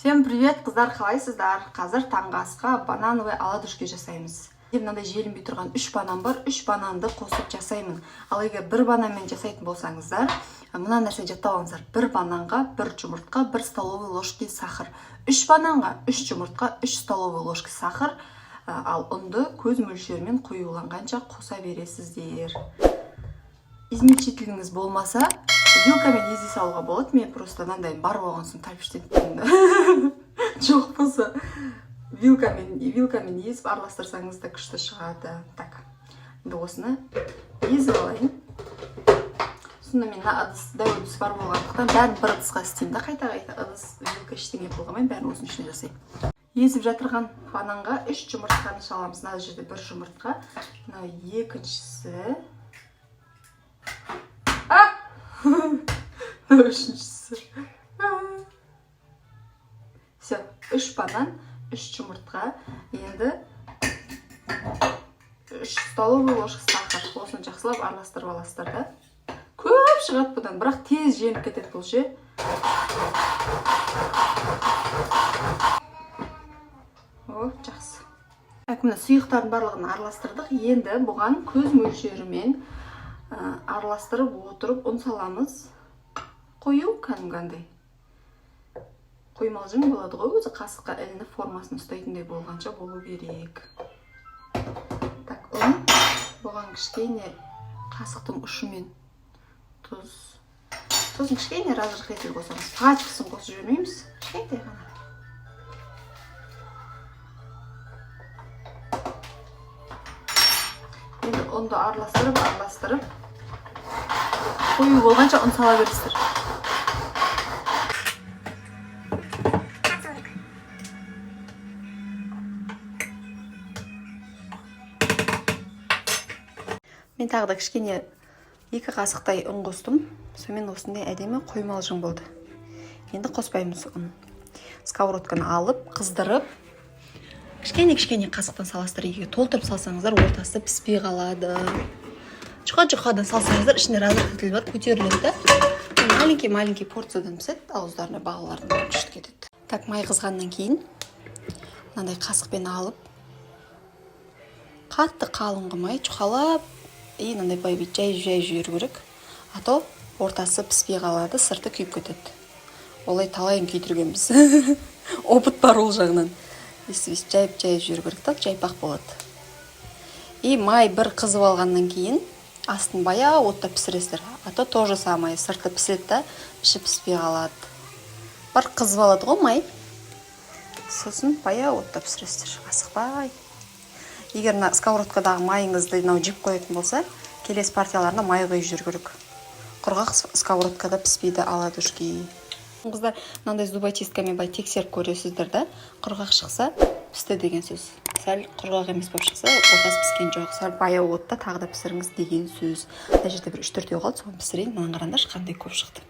Всем привет, қыздар, қалайсыздар? Қазір таңғы асқа банановый оладушки жасаймыз. Мынандай желінбей тұрған 3 банан бар, 3 бананды қосып жасаймын. Ал егер бір бананмен жасайтын болсаңыздар, мына нәрсе жаттап алыңыздар. Бір бананға 1 жұмыртқа, 1 столовый ложки сахар. 3 бананға 3 жұмыртқа, 3 столовый ложки сахар, ал ұнды көз мөлшерімен қоюланғанша қоса бересіздер. Измельчителіңіз болмаса, вилкамен ези салуға болады. Мен просто мынандай бар болған соң тәпіштен жоқ болса вилкамен езіп араластырсаңыз да күшті шығады. Так, енді осыны езіп алайын. Сонда мен ыдыс, дәу ыдыс бар болғандықтан бәрін бір ыдысқа істеймін да, қайта ыдыс, вилка ештеңе болғанмен бәрін осының ішіне жасаймын. Езіп жатырған бананға 3 жұмыртқаны шаламыз. Мына жерде 1 жұмыртқа, мына екіншісі, үшіншісі. Все, 3 банан, 3 жұмыртқа, енді 3 столовый ложка сахар. Осыны жақсылап араластырып аласыздар да. Көп шығады бұдан, бірақ тез жеңіп кетеді бұл ше. О, жақсы. Мына сұйықтардың барлығын араластырдық. Енді бұған көз мөлшерімен араластырып отырып ұн саламыз. Қою кәдімгідей. Қоймалжың болады ғой, өзі қасыққа ілініп формасын ұстайтындай болғанша болу керек. Так, ұн бұған кішкене қасықтың ұшымен тұз. Тұзын кішкене разрыхлитель қосамыз. Пачкасын қосып жүрмейміз. Кішкентай ғана. Енді ұнды араластырып қою болғанша ұн сала бересіздер. Мен тағы да кішкене 2 қасықтай ұн қостым. Сонымен осындай әдемі қоймалжың болды. Енді қоспаймыз ұн. Сковородканы алып, қыздырып, кішкене қасықтан саласыздар. Егер толтырып салсаңыздар, ортасы піспей қалады. Жұқа-жұқадан салсаңыздар, ішінде разрыхлитель бар, көтеріледі да. Маленький порциядан піседі, ауыздарына бағалардың күшті кетеді. Так, май қызғаннан кейін мынандай қасықпен алып, қатты қалың қылмай, жұқалап, мынандай байбет жай жіберу керек. А то ортасы піспей қалады, сырты күйіп кетеді. Олай талайын күйдіргенбіз. Опыт бар ол жағынан. Жайып жіберу керек та, жайпақ болады. Май бір қызып алғаннан кейін астын баяу отта пісіресіздер. А то тоже самое, сырты піседі да, іші піспей қалады. Бір қызып алады ғой май. Сосын баяу отта пісіресіздер, асықпай. Егер сковородкадағы майыңызды жеп қоятын болса, келесі партияларына май қойып жүру керек. Құрғақ сковородкада піспейді оладушки. Қыздар, мынандай зубочисткамен тексеріп көресіздер да, құрғақ шықса пісті деген сөз. Сәл құрғақ емес болып шықса, ортасы піскен жоқ. Сәл баяу отта тағы да пісіріңіз деген сөз. Мына жерде бір 3-4 қалды, соны пісірейін. Мынаны қараңдаршы, қандай көп шықты.